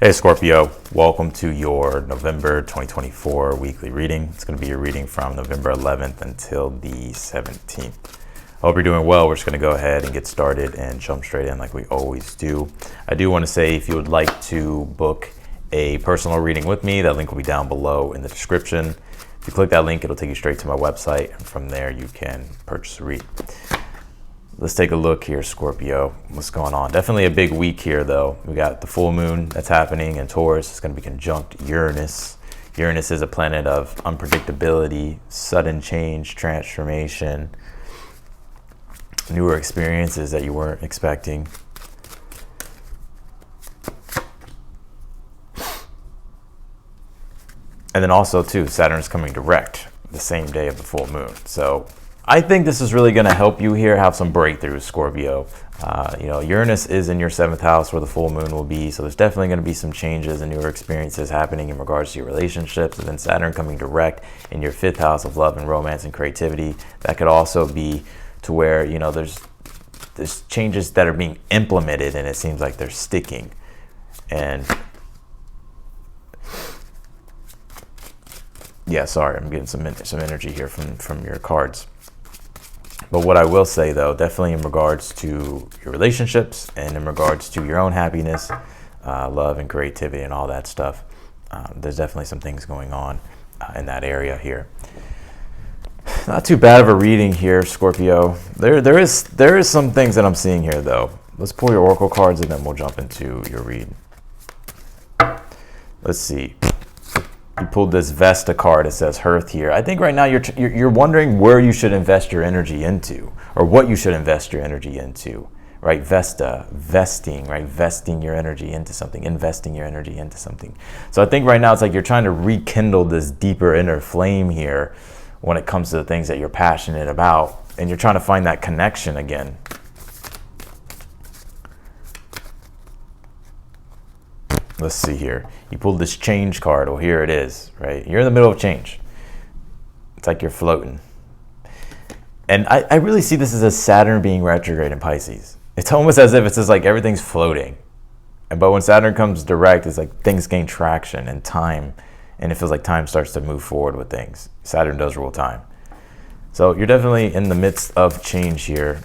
Hey Scorpio, welcome to your November 2024 weekly reading. It's going to be your reading from November 11th until the 17th. Hope you're doing well. We're just going to go ahead and get started and jump straight in like we always do. I do want to say if you would like to book a personal reading with me, that link will be down below in the description. If you click that link, it'll take you straight to my website, and from there you can purchase a read. Let's take a look here, Scorpio. What's going on? Definitely a big week here, though. We got the full moon that's happening in Taurus. It's going to be conjunct Uranus. Uranus is a planet of unpredictability, sudden change, transformation, newer experiences that you weren't expecting. And then also, too, Saturn's coming direct the same day of the full moon. So I think this is really going to help you here have some breakthroughs, Scorpio. Uranus is in your 7th house where the full moon will be. So there's definitely going to be some changes and newer experiences happening in regards to your relationships. And then Saturn coming direct in your 5th house of love and romance and creativity. That could also be to where, there's changes that are being implemented and it seems like they're sticking. And yeah, sorry, I'm getting some energy here from your cards. But what I will say, though, definitely in regards to your relationships and in regards to your own happiness, love and creativity and all that stuff, there's definitely some things going on in that area here. Not too bad of a reading here, Scorpio. There is some things that I'm seeing here, though. Let's pull your oracle cards and then we'll jump into your read. Let's see. You pulled this Vesta card. It says Hearth here. I think right now you're wondering where you should invest your energy into, or what you should invest your energy into, right? Vesta, vesting, right? Vesting your energy into something, investing your energy into something. So I think right now it's like you're trying to rekindle this deeper inner flame here when it comes to the things that you're passionate about, and you're trying to find that connection again. Let's see here. You pulled this change card. Well, here it is, right? You're in the middle of change. It's like you're floating. And I really see this as a Saturn being retrograde in Pisces. It's almost as if it's just like everything's floating. But when Saturn comes direct, it's like things gain traction and time. And it feels like time starts to move forward with things. Saturn does rule time. So you're definitely in the midst of change here.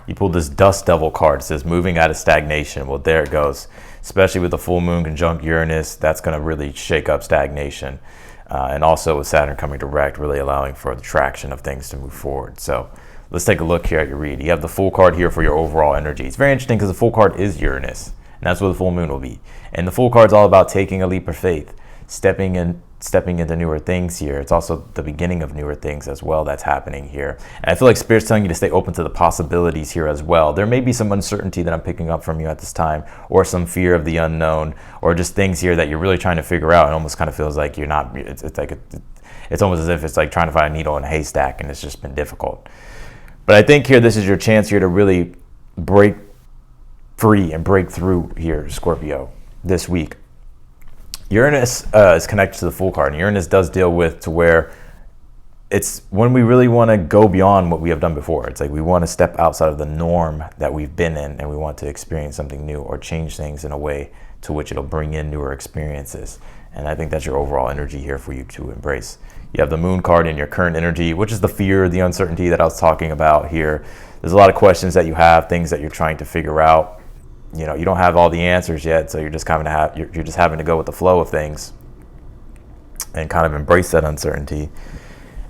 You pulled this Dust Devil card. It says moving out of stagnation. Well, there it goes. Especially with the full moon conjunct Uranus, that's going to really shake up stagnation. And also with Saturn coming direct, really allowing for the traction of things to move forward. So let's take a look here at your read. You have the full card here for your overall energy. It's very interesting because the full card is Uranus. And that's where the full moon will be. And the full card's all about taking a leap of faith, stepping into newer things here. It's also the beginning of newer things as well that's happening here. And I feel like Spirit's telling you to stay open to the possibilities here as well. There may be some uncertainty that I'm picking up from you at this time, or some fear of the unknown, or just things here that you're really trying to figure out. It almost kind of feels like you're not, it's almost as if it's like trying to find a needle in a haystack and it's just been difficult. But I think here, this is your chance here to really break free and break through here, Scorpio, this week. Uranus is connected to the Fool card, and Uranus does deal with to where it's when we really want to go beyond what we have done before. It's like we want to step outside of the norm that we've been in, and we want to experience something new or change things in a way to which it'll bring in newer experiences. And I think that's your overall energy here for you to embrace. You have the Moon card in your current energy, which is the fear, the uncertainty that I was talking about here. There's a lot of questions that you have, things that you're trying to figure out. You don't have all the answers yet, so you're just you're just having to go with the flow of things and kind of embrace that uncertainty.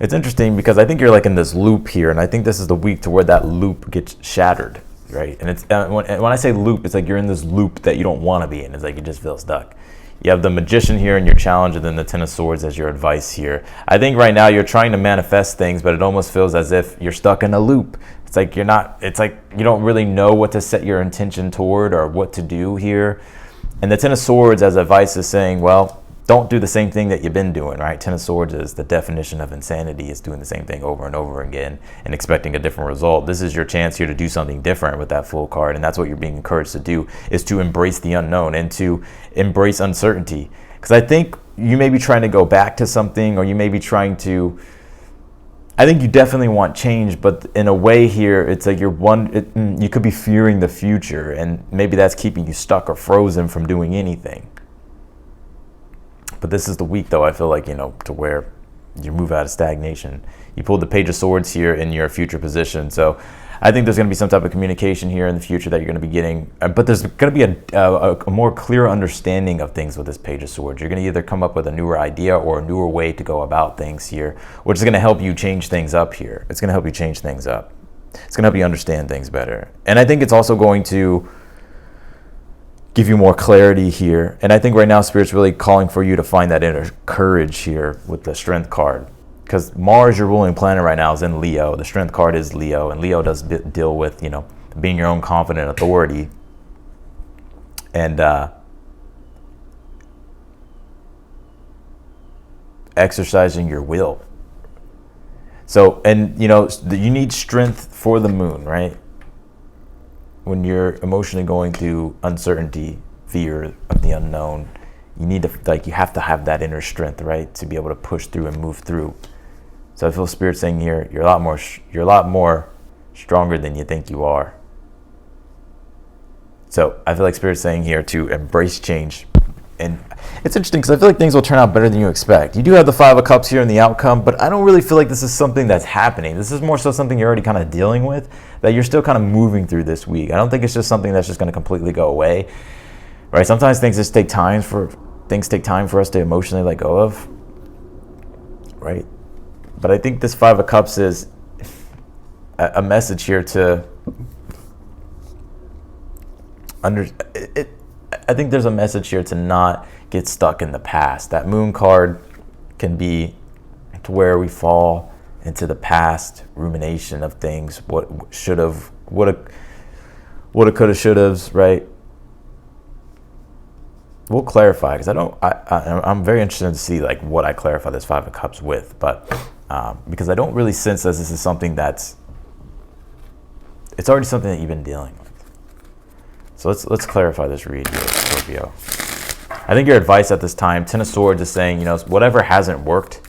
It's interesting because I think you're like in this loop here, and I think this is the week to where that loop gets shattered, right? And it's when I say loop, it's like you're in this loop that you don't want to be in. It's like you just feel stuck. You have the Magician here in your challenge, and then the Ten of Swords as your advice here. I think right now you're trying to manifest things, but it almost feels as if you're stuck in a loop. It's like it's like you don't really know what to set your intention toward or what to do here. And the Ten of Swords as advice is saying, well, don't do the same thing that you've been doing, right? Ten of Swords is the definition of insanity, is doing the same thing over and over again and expecting a different result. This is your chance here to do something different with that Fool card, and that's what you're being encouraged to do, is to embrace the unknown and to embrace uncertainty. Because I think you may be trying to go back to something, or you may be trying to, I think you definitely want change, but in a way here, it's like you could be fearing the future, and maybe that's keeping you stuck or frozen from doing anything. But this is the week, though, I feel like, to where you move out of stagnation. You pulled the Page of Swords here in your future position. So I think there's going to be some type of communication here in the future that you're going to be getting. But there's going to be a more clear understanding of things with this Page of Swords. You're going to either come up with a newer idea or a newer way to go about things here, which is going to help you change things up here. It's going to help you change things up. It's going to help you understand things better. And I think it's also going to give you more clarity here. And I think right now Spirit's really calling for you to find that inner courage here with the Strength card. Because Mars, your ruling planet right now, is in Leo. The Strength card is Leo, and Leo does deal with, being your own confident authority. And exercising your will. So, and you need strength for the moon, right? When you're emotionally going through uncertainty, fear of the unknown, you have to have that inner strength, right, to be able to push through and move through. So I feel Spirit saying here, you're a lot more stronger than you think you are. So I feel like Spirit's saying here to embrace change. And it's interesting because I feel like things will turn out better than you expect. You do have the Five of Cups here in the outcome, but I don't really feel like this is something that's happening. This is more so something you're already kind of dealing with, that you're still kind of moving through this week. I don't think it's just something that's just going to completely go away, right? Sometimes things just take time for us to emotionally let go of, right? But I think this Five of Cups is a message here to I think there's a message here to not get stuck in the past. That Moon card can be to where we fall into the past rumination of things, what should have, woulda, coulda, shoulda's, right? We'll clarify, because I'm very interested to see like what I clarify this Five of Cups with, but because I don't really sense that this is something it's already something that you've been dealing with. So let's clarify this read here, Scorpio. I think your advice at this time, Ten of Swords, is saying, whatever hasn't worked,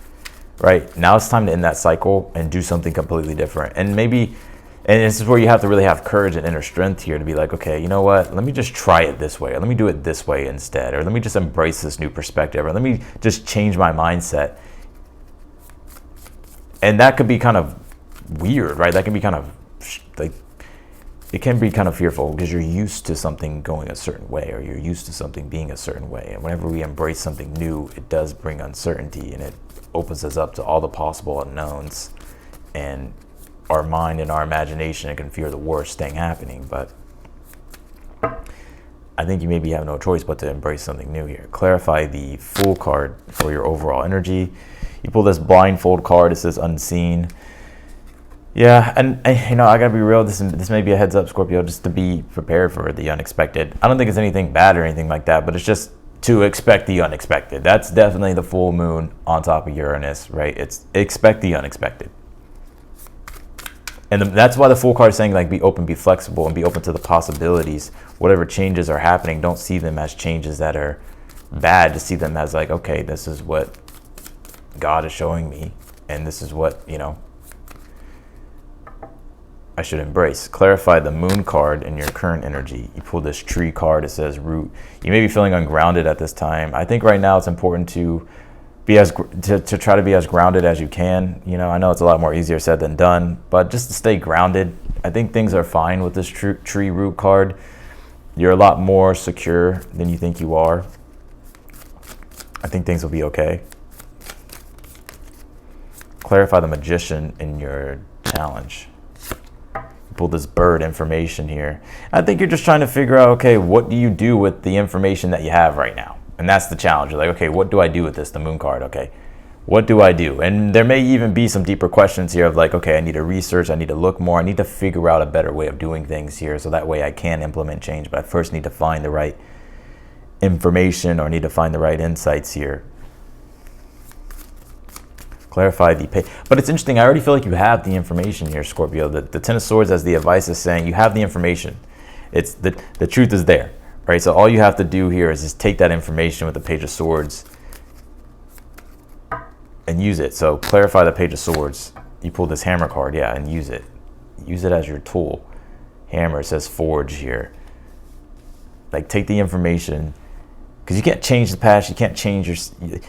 right? Now it's time to end that cycle and do something completely different. And this is where you have to really have courage and inner strength here to be like, okay, you know what? Let me just try it this way, or let me do it this way instead, or let me just embrace this new perspective, or let me just change my mindset. And that could be kind of weird, right? That can be kind of like, it can be kind of fearful because you're used to something going a certain way, or you're used to something being a certain way. And whenever we embrace something new, it does bring uncertainty, and it opens us up to all the possible unknowns. And our mind and our imagination, it can fear the worst thing happening. But I think you maybe have no choice but to embrace something new here. Clarify the Fool card for your overall energy. You pull this Blindfold card. It says Unseen. Yeah, and I gotta be real. This may be a heads up, Scorpio, just to be prepared for the unexpected. I don't think it's anything bad or anything like that, but it's just to expect the unexpected. That's definitely the full moon on top of Uranus, right? It's expect the unexpected, and that's why the Fool card is saying like be open, be flexible, and be open to the possibilities. Whatever changes are happening, don't see them as changes that are bad. To see them as like, okay, this is what God is showing me, and this is what I should embrace. Clarify the Moon card in your current energy. You pull this Tree card. It says Root. You may be feeling ungrounded at this time. I think right now it's important to be to try to be as grounded as you can. I know it's a lot more easier said than done, but just to stay grounded. I think things are fine with this Tree Root card. You're a lot more secure than you think you are. I think things will be okay. Clarify the Magician in your challenge. Pull this Bird information here. I think you're just trying to figure out, okay, what do you do with the information that you have right now? And that's the challenge. You're like, okay, what do I do with this? The Moon card, okay. What do I do? And there may even be some deeper questions here of like, okay, I need to research, I need to look more, I need to figure out a better way of doing things here, so that way I can implement change. But I first need to find the right information, or need to find the right insights here. Clarify the pay. But it's interesting, I already feel like you have the information here, Scorpio. The Ten of Swords, as the advice is saying, you have the information. It's the truth is there, right? So all you have to do here is just take that information with the Page of Swords and use it. So clarify the Page of Swords you pull this hammer card, yeah, and use it. Use it as your tool. Hammer, it says forge here. Like, take the information, because you can't change the past, you can't change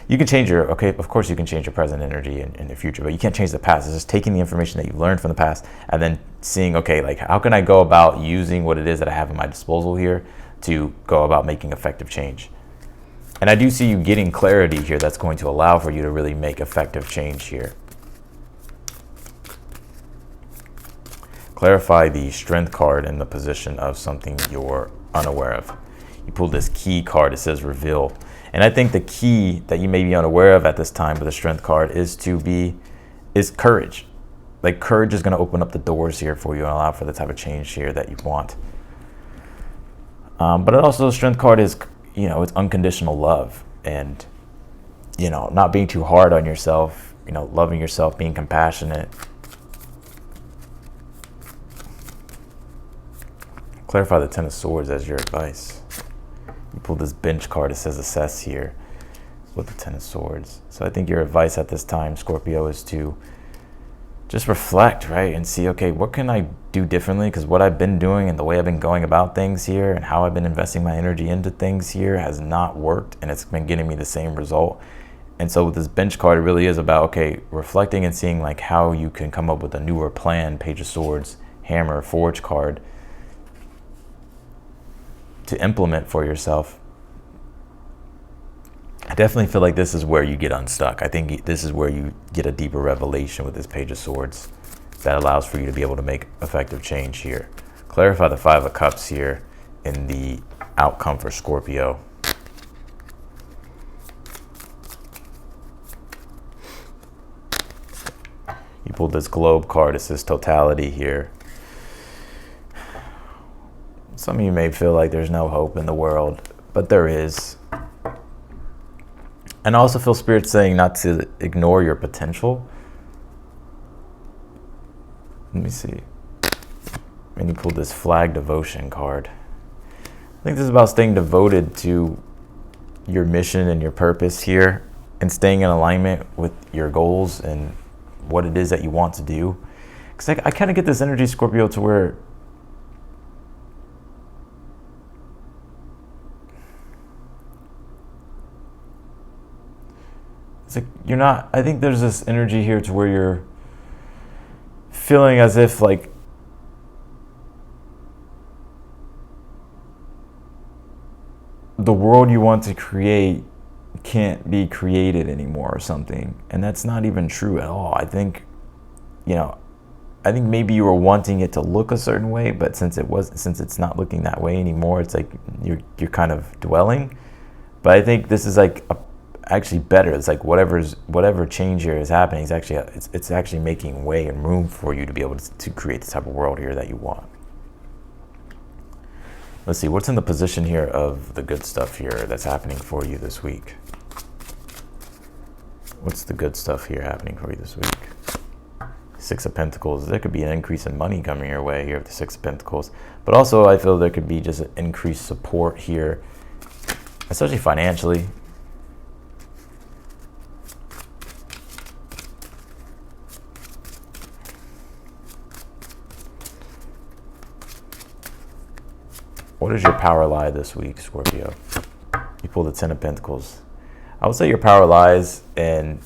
you can change your, okay, of course you can change your present energy and the future, but you can't change the past. It's just taking the information that you've learned from the past and then seeing, okay, like, how can I go about using what it is that I have at my disposal here to go about making effective change? And I do see you getting clarity here that's going to allow for you to really make effective change here. Clarify the strength card in the position of something you're unaware of. You pull this key card, it says reveal. And I think the key that you may be unaware of at this time with the strength card is courage. Like, courage is going to open up the doors here for you and allow for the type of change here that you want. But also the strength card is, it's unconditional love and, not being too hard on yourself, loving yourself, being compassionate. Clarify the Ten of Swords as your advice. You pull this bench card, it says assess here with the Ten of Swords. So I think your advice at this time, Scorpio, is to just reflect, right? And see, okay, what can I do differently? Because what I've been doing and the way I've been going about things here and how I've been investing my energy into things here has not worked, and it's been getting me the same result. And so with this bench card, it really is about, okay, reflecting and seeing like how you can come up with a newer plan, Page of Swords, Hammer, Forge card, to implement for yourself. I definitely feel like this is where you get unstuck. I think this is where you get a deeper revelation with this Page of Swords that allows for you to be able to make effective change here. Clarify the Five of Cups here in the outcome for Scorpio. You pulled this globe card. It says totality here. Some of you may feel like there's no hope in the world, but there is. And I also feel Spirit saying not to ignore your potential. Let me see. And you pulled this Flag Devotion card. I think this is about staying devoted to your mission and your purpose here and staying in alignment with your goals and what it is that you want to do. Because I kind of get this energy, Scorpio, to where it's like you're not, I think there's this energy here to where you're feeling as if like the world you want to create can't be created anymore or something. And that's not even true at all. I think, I think maybe you were wanting it to look a certain way, but since it's not looking that way anymore, it's like you're kind of dwelling. But I think this is like actually better. It's like whatever change here is happening is actually it's actually making way and room for you to be able to create the type of world here that you want. Let's see, what's in the position here of the good stuff here that's happening for you this week? What's the good stuff here happening for you this week? Six of Pentacles. There could be an increase in money coming your way here with the Six of Pentacles. But also I feel there could be just an increased support here, especially financially. What is your power lie this week, Scorpio? You pull the Ten of Pentacles. I would say your power lies in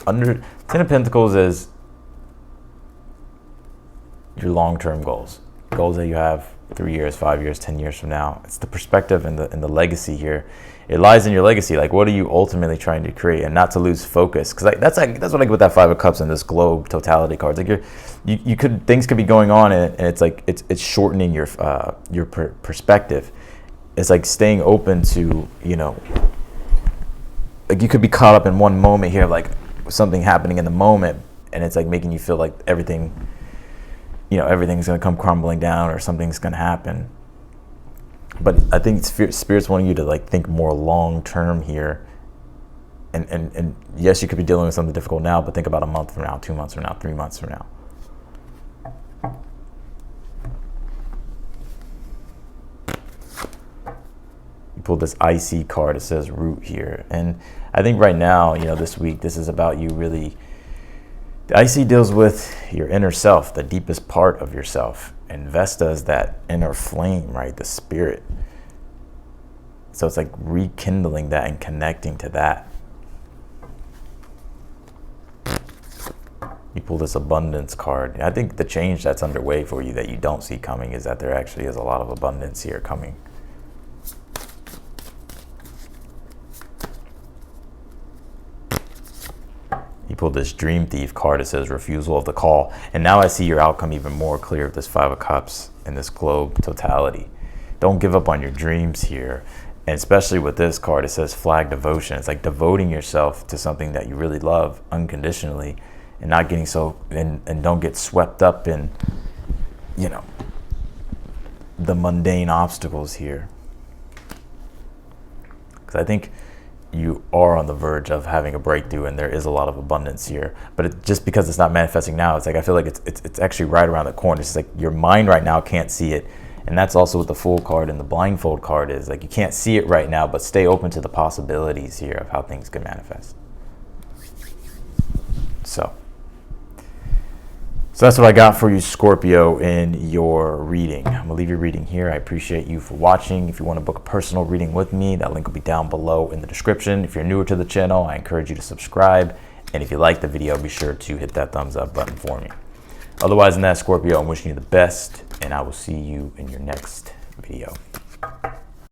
under Ten of Pentacles is your long-term goals that you have 3 years, 5 years, 10 years from now. It's the perspective and the legacy here. It lies in your legacy. Like, what are you ultimately trying to create, and not to lose focus? Because that's what I get with that Five of Cups and this globe totality cards. Like things could be going on, and it's like it's shortening your perspective. It's like staying open to, like you could be caught up in one moment here, like something happening in the moment, and it's like making you feel like everything's going to come crumbling down or something's going to happen. But I think Spirit's wanting you to like think more long term here. And yes, you could be dealing with something difficult now, but think about a month from now, 2 months from now, 3 months from now. You pulled this IC card. It says root here. And I think right now, this week, this is about you really The IC deals with your inner self, the deepest part of yourself. And Vesta is that inner flame, right? The spirit. So it's like rekindling that and connecting to that. You pull this abundance card. I think the change that's underway for you that you don't see coming is that there actually is a lot of abundance here coming. You pull this Dream Thief card. It says refusal of the call. And now I see your outcome even more clear of this Five of Cups and this globe totality. Don't give up on your dreams here. And especially with this card, it says flag devotion. It's like devoting yourself to something that you really love unconditionally and not getting so, and don't get swept up in, you know, the mundane obstacles here. Because I think you are on the verge of having a breakthrough and there is a lot of abundance here. But just because it's not manifesting now, it's like I feel like it's actually right around the corner. It's like your mind right now can't see it. And that's also what the Fool card and the Blindfold card is. Like you can't see it right now, but stay open to the possibilities here of how things can manifest. So that's what I got for you, Scorpio, in your reading. I'm going to leave your reading here. I appreciate you for watching. If you want to book a personal reading with me, that link will be down below in the description. If you're newer to the channel, I encourage you to subscribe. And if you like the video, be sure to hit that thumbs up button for me. Otherwise than that, Scorpio, I'm wishing you the best, and I will see you in your next video.